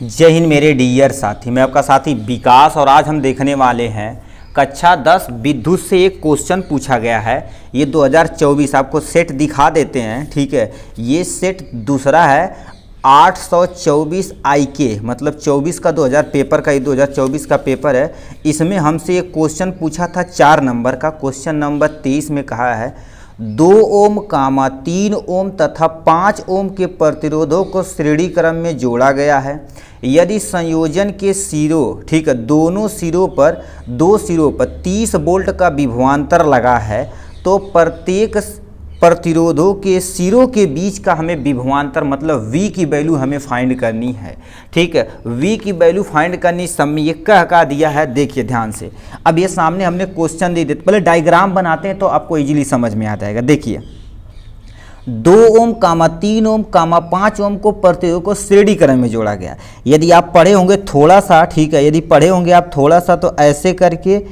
जय हिंद मेरे डियर साथी, मैं आपका साथी विकास और आज हम देखने वाले हैं कक्षा 10 विद्युत से एक क्वेश्चन पूछा गया है। ये 2024 आपको सेट दिखा देते हैं, ठीक है। ये सेट दूसरा है 824 IK, मतलब 24 का 2000 पेपर का, ये 2024 का पेपर है। इसमें हमसे एक क्वेश्चन पूछा था 4 नंबर का। क्वेश्चन नंबर 23 में कहा है 2 ओम, 3 ओम तथा 5 ओम के प्रतिरोधों को श्रेणी क्रम में जोड़ा गया है। यदि संयोजन के सिरों, ठीक है, दोनों सिरों पर 2 सिरों पर 30 वोल्ट का विभवांतर लगा है तो प्रत्येक प्रतिरोधों के सिरों के बीच का हमें विभवांतर मतलब V की वैल्यू हमें फाइंड करनी है, ठीक है। V की वैल्यू फाइंड करनी समय का दिया है, देखिए ध्यान से। अब ये सामने हमने क्वेश्चन दे दिया, पहले डायग्राम बनाते हैं तो आपको इजीली समझ में आ जाएगा। देखिए 2 ओम, 3 ओम, 5 ओम को प्रतिरोध को श्रेणी क्रम में जोड़ा गया। यदि आप पढ़े होंगे थोड़ा सा, ठीक है, यदि पढ़े होंगे आप थोड़ा सा तो ऐसे करके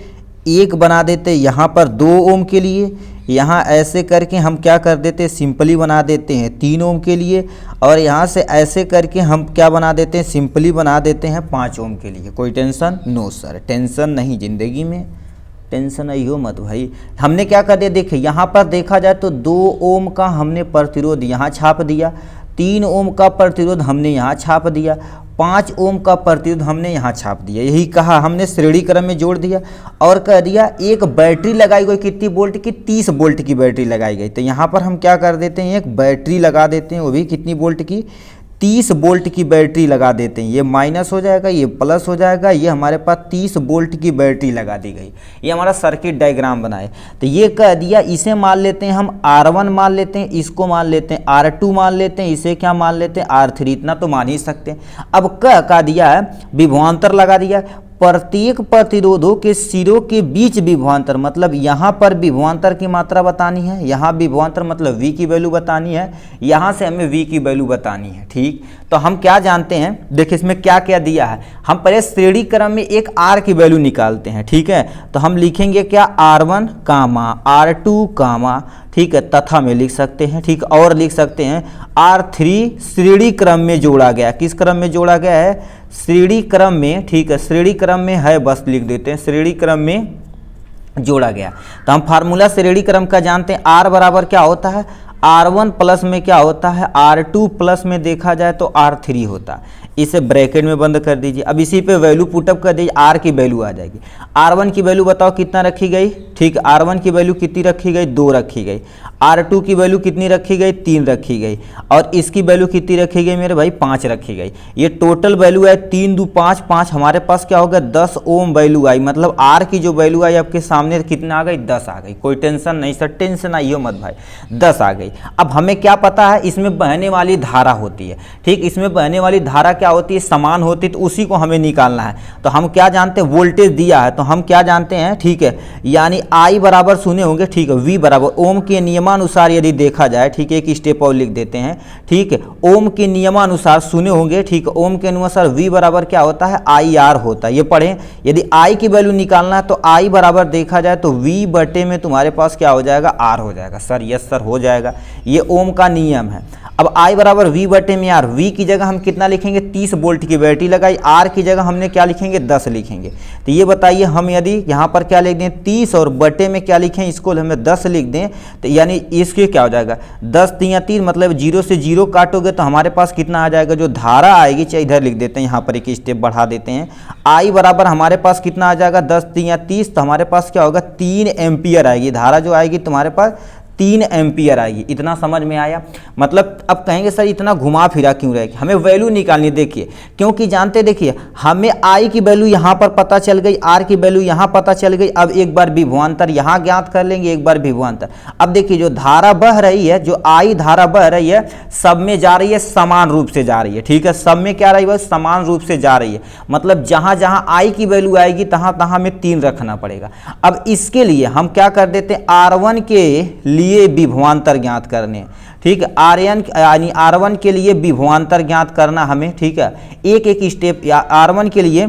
एक बना देते यहाँ पर 2 ओम के लिए, यहाँ ऐसे करके हम क्या कर देते हैं सिंपली बना देते हैं 3 ओम के लिए, और यहाँ से ऐसे करके हम क्या बना देते हैं सिंपली बना देते हैं 5 ओम के लिए। कोई टेंशन? नो सर, टेंशन नहीं, ज़िंदगी में टेंशन नहीं हो मत भाई। हमने क्या कर दिया, देखिए यहाँ पर देखा जाए तो 2 ओम का हमने प्रतिरोध यहाँ छाप दिया, 3 ओम का प्रतिरोध हमने यहाँ छाप दिया, 5 ओम का प्रतिरोध हमने यहाँ छाप दिया। यही कहा हमने श्रेणी क्रम में जोड़ दिया और कह दिया एक बैटरी लगाई गई कितनी वोल्ट की, 30 वोल्ट की बैटरी लगाई गई। तो यहाँ पर हम क्या कर देते हैं एक बैटरी लगा देते हैं, वो भी कितनी वोल्ट की, 30 वोल्ट की बैटरी लगा देते हैं। ये माइनस हो जाएगा, ये प्लस हो जाएगा, ये हमारे पास 30 वोल्ट की बैटरी लगा दी गई। ये हमारा सर्किट डायग्राम बनाए। तो ये कह दिया, इसे मान लेते हैं हम R1 मान लेते हैं, इसको मान लेते हैं R2 मान लेते हैं, इसे क्या मान लेते हैं R3, इतना तो मान ही सकते हैं। अब कह दिया है विभवांतर लगा दिया, प्रत्येक प्रतिरोधों के सिरों के बीच विभवांतर, मतलब यहाँ पर विभवांतर की मात्रा बतानी है, यहाँ विभवांतर मतलब V की वैल्यू बतानी है, यहाँ से हमें V की वैल्यू बतानी है, ठीक। तो हम क्या जानते हैं, देखिए इसमें क्या क्या दिया है। हम पहले श्रेणी क्रम में एक R की वैल्यू निकालते हैं, ठीक है। तो हम लिखेंगे क्या R1, R2, ठीक है, तथा में लिख सकते हैं, ठीक, और लिख सकते हैं R3 श्रेणी क्रम में जोड़ा गया। किस क्रम में जोड़ा गया है? श्रेणी क्रम में, ठीक है, श्रेणी क्रम में है, बस लिख देते हैं श्रेणी क्रम में जोड़ा गया। तो हम फार्मूला श्रेणी क्रम का जानते हैं, R बराबर क्या होता है, R1 प्लस में क्या होता है, R2 प्लस में देखा जाए तो R3 होता है। इसे ब्रैकेट में बंद कर दीजिए। अब इसी पे वैल्यू पुटअप कर दीजिए, R की वैल्यू आ जाएगी। R1 की वैल्यू बताओ कितना रखी गई, ठीक, R1 की वैल्यू कितनी रखी गई, 2 रखी गई। R2 की वैल्यू कितनी रखी गई, 3 रखी गई। और इसकी वैल्यू कितनी रखी गई मेरे भाई, 5 रखी गई। ये टोटल वैल्यू है 3 2 5 5, हमारे पास क्या होगा 10 ओम वैल्यू आई, मतलब R की जो वैल्यू आई आपके सामने कितना आ गई, 10 आ गई। कोई टेंशन नहीं सर, टेंशन आइयो मत भाई, 10 आ गई। अब हमें क्या पता है, इसमें बहने वाली धारा होती है, ठीक, इसमें बहने वाली धारा क्या होती है, समान होती है, तो उसी को हमें निकालना है। तो हम क्या जानते हैं, वोल्टेज दिया है तो हम क्या जानते हैं, ठीक है, यानी I बराबर सुने होंगे, ठीक है, V बराबर ओम के नियमानुसार यदि देखा जाए, ठीक है, एक स्टेप और लिख देते हैं, ठीक है, ओम के नियमानुसार सुने होंगे, ठीक, ओम के अनुसार V बराबर क्या होता है, IR होता है। ये पढ़ें, यदि I की वैल्यू निकालना है तो I बराबर देखा जाए तो V बटे में तुम्हारे पास क्या हो जाएगा, R हो जाएगा। सर यस सर हो जाएगा, ये ओम का नियम है। अब I बराबर V बटे में R, V की जगह हम कितना लिखेंगे, 30 वोल्ट की बैटरी लगाई, R की जगह हमने क्या लिखेंगे, 10 लिखेंगे। तो ये बताइए हम यदि यहाँ पर क्या लिख दें 30 और बटे में क्या लिखें, इसको हमें 10 लिख दें, तो यानी इसके क्या हो जाएगा 10 3 3, मतलब 0 से 0 काटोगे तो हमारे पास कितना आ जाएगा, जो धारा आएगी, चाहे इधर लिख देते हैं, यहाँ पर एक स्टेप बढ़ा देते हैं। I बराबर हमारे पास कितना आ जाएगा 10 3 30, तो हमारे पास क्या होगा 3 एम्पियर आएगी, धारा जो आएगी तुम्हारे पास 3 एम्पियर आएगी। इतना समझ में आया? मतलब अब कहेंगे सर इतना घुमा फिरा क्यों रहेगी, हमें वैल्यू निकालनी। देखिए क्योंकि जानते, देखिए हमें I की वैल्यू यहाँ पर पता चल गई, R की वैल्यू यहाँ पता चल गई। अब एक बार विभवांतर यहाँ ज्ञात कर लेंगे, एक बार विभवांतर। अब देखिए जो धारा बह रही है, जो I धारा बह रही है, सब में जा रही है, समान रूप से जा रही है, ठीक है, सब में क्या रही है, समान रूप से जा रही है। मतलब जहाँ जहाँ I की वैल्यू आएगी तहाँ तहाँ हमें 3 रखना पड़ेगा। अब इसके लिए हम क्या कर देते हैं, R1 के लिए विभवांतर ज्ञात करने, ठीक है, आर्यन यानी R1 के लिए विभवांतर ज्ञात करना हमें, ठीक है। एक एक स्टेप R1 के लिए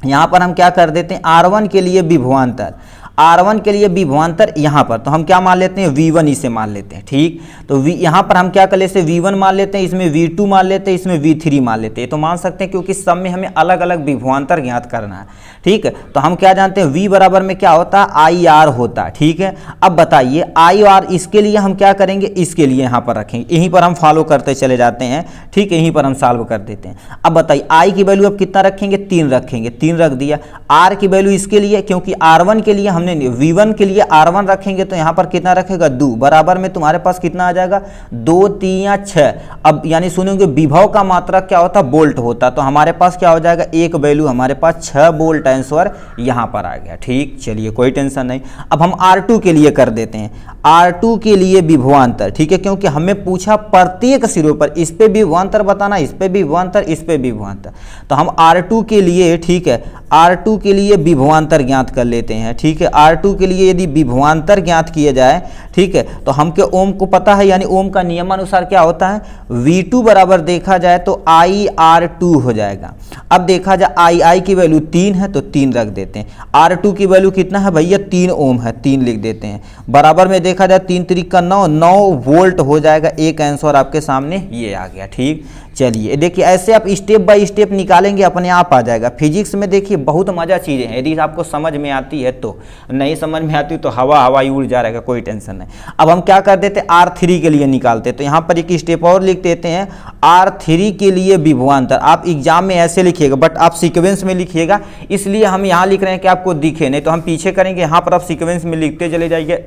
यहाँ पर हम क्या कर देते हैं, R1 के लिए विभवांतर, R1 के लिए विभवांतर यहाँ पर, तो हम क्या मान लेते हैं V1 इसे मान लेते हैं, ठीक। तो यहाँ पर हम क्या कर लेते हैं, V1 मान लेते हैं, इसमें V2 मान लेते हैं, इसमें V3 मान लेते हैं। तो मान सकते हैं क्योंकि सब में हमें अलग अलग विभवांतर ज्ञात करना है, ठीक है। तो हम क्या जानते हैं V बराबर में क्या होता है IR होता है, ठीक है। अब बताइए IR इसके लिए हम क्या करेंगे, इसके लिए यहाँ पर रखेंगे, यहीं पर हम फॉलो करते चले जाते हैं, ठीक है, यहीं पर हम सॉल्व कर देते हैं। अब बताइए I की वैल्यू अब कितना रखेंगे, 3 रखेंगे, 3 रख दिया। R की वैल्यू इसके लिए, क्योंकि R1 के लिए हमने V1 के लिए R1 रखेंगे तो यहाँ पर कितना रखेगा 2, बराबर में तुम्हारे पास कितना आ जाएगा 2 3 या 6। अब यानी सुनोगे विभव का मात्रक क्या होता है, वोल्ट होता, तो हमारे पास क्या हो जाएगा, एक वैल्यू हमारे पास 6 वोल्ट आंसर यहाँ पर आ गया, ठीक। चलिए कोई टेंशन नहीं। अब हम R2 के लिए कर देते हैं, R2 के लिए विभवांतर, ठीक है, क्योंकि हमें पूछा प्रत्येक सिरों पर इस पे विभवांतर बताना, इस पे विभवांतर, इस पे विभवांतर। तो हम R2 के लिए, ठीक है, R2 के लिए विभवांतर ज्ञात कर लेते हैं, ठीक है। R2 के लिए यदि विभवांतर ज्ञात किया जाए, ठीक है, तो हमके ओम को पता है, यानी ओम का नियमानुसार क्या होता है, V2 बराबर देखा जाए तो IR2 हो जाएगा। अब देखा जाए I की वैल्यू 3 है तो 3 रख देते हैं। R2 की वैल्यू कितना है भैया, 3 ओम है, 3 लिख देते हैं। बराबर में देखा जाए 3 3 का 9, 9 वोल्ट हो जाएगा। एक आंसर आपके सामने ये आ गया, ठीक। चलिए देखिए ऐसे आप स्टेप बाय स्टेप निकालेंगे, अपने आप आ जाएगा। फिजिक्स में देखिए बहुत मजा चीज़ें हैं, यदि आपको समझ में आती है तो, नहीं समझ में आती तो हवा ही उड़ जा रहेगा, कोई टेंशन नहीं। अब हम क्या कर देते हैं, R3 के लिए निकालते, तो यहाँ पर एक स्टेप और लिख देते हैं, R3 के लिए विभवांतर। आप एग्जाम में ऐसे लिखिएगा, बट आप सीक्वेंस में लिखिएगा, इसलिए हम यहाँ लिख रहे हैं कि आपको दिखे, नहीं तो हम पीछे करेंगे। यहाँ पर आप सीक्वेंस में लिखते चले जाइए।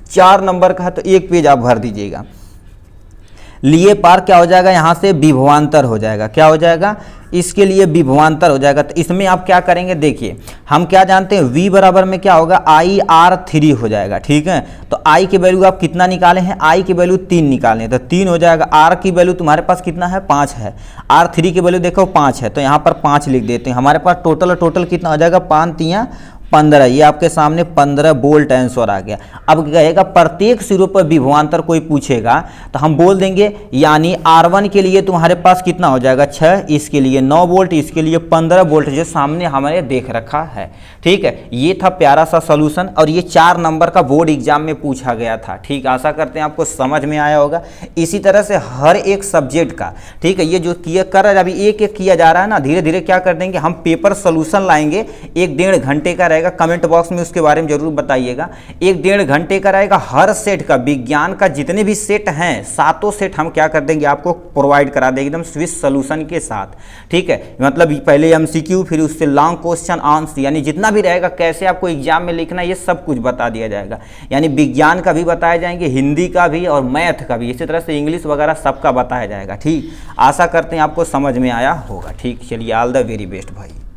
4 नंबर का है तो एक पेज आप भर दीजिएगा। लिए पार क्या हो जाएगा, यहाँ से विभवांतर हो जाएगा, क्या हो जाएगा, इसके लिए विभवांतर हो जाएगा। तो इसमें आप क्या करेंगे, देखिए हम क्या जानते हैं, V बराबर में क्या होगा IR3 हो जाएगा, ठीक है। तो I की वैल्यू आप कितना निकाले हैं, I की वैल्यू 3 निकाले हैं, तो 3 हो जाएगा। R की वैल्यू तुम्हारे पास कितना है, 5 है। R3 की वैल्यू देखो 5 है, तो यहाँ पर 5 लिख देते हैं। हमारे पास टोटल कितना हो जाएगा, 5 3 15, ये आपके सामने 15 वोल्ट आंसर आ गया। अब कहेगा प्रत्येक सिरों पर विभवांतर कोई पूछेगा तो हम बोल देंगे, यानी R1 के लिए तुम्हारे पास कितना हो जाएगा 6, इसके लिए 9 वोल्ट, इसके लिए 15 वोल्ट, जो सामने हमारे देख रखा है, ठीक है। ये था प्यारा सा सॉल्यूशन, और ये 4 नंबर का बोर्ड एग्जाम में पूछा गया था, ठीक। आशा करते हैं आपको समझ में आया होगा। इसी तरह से हर एक सब्जेक्ट का, ठीक है, ये जो किया कर रहा है अभी एक एक किया जा रहा है ना, धीरे धीरे क्या कर देंगे हम, पेपर सोल्यूशन लाएंगे। 1-1.5 घंटे का, कमेंट बॉक्स में उसके बारे में जरूर बताइएगा। 1-1.5 घंटे का रहेगा। हर सेट का, विज्ञान का जितने भी सेट हैं, 7 सेट हम क्या कर देंगे आपको प्रोवाइड करा देंगे एकदम स्विच सॉल्यूशन के साथ, ठीक है। मतलब पहले MCQ, फिर उससे लॉन्ग क्वेश्चन आंसर, यानी जितना भी रहेगा कैसे आपको एग्जाम में लिखना, ये सब कुछ बता दिया जाएगा। यानी विज्ञान का भी बताया जाएंगे, हिंदी का भी और मैथ का भी, इसी तरह से इंग्लिश वगैरह सबका बताया जाएगा, ठीक। आशा करते हैं आपको समझ में आया होगा, ठीक। चलिए ऑल द वेरी बेस्ट भाई।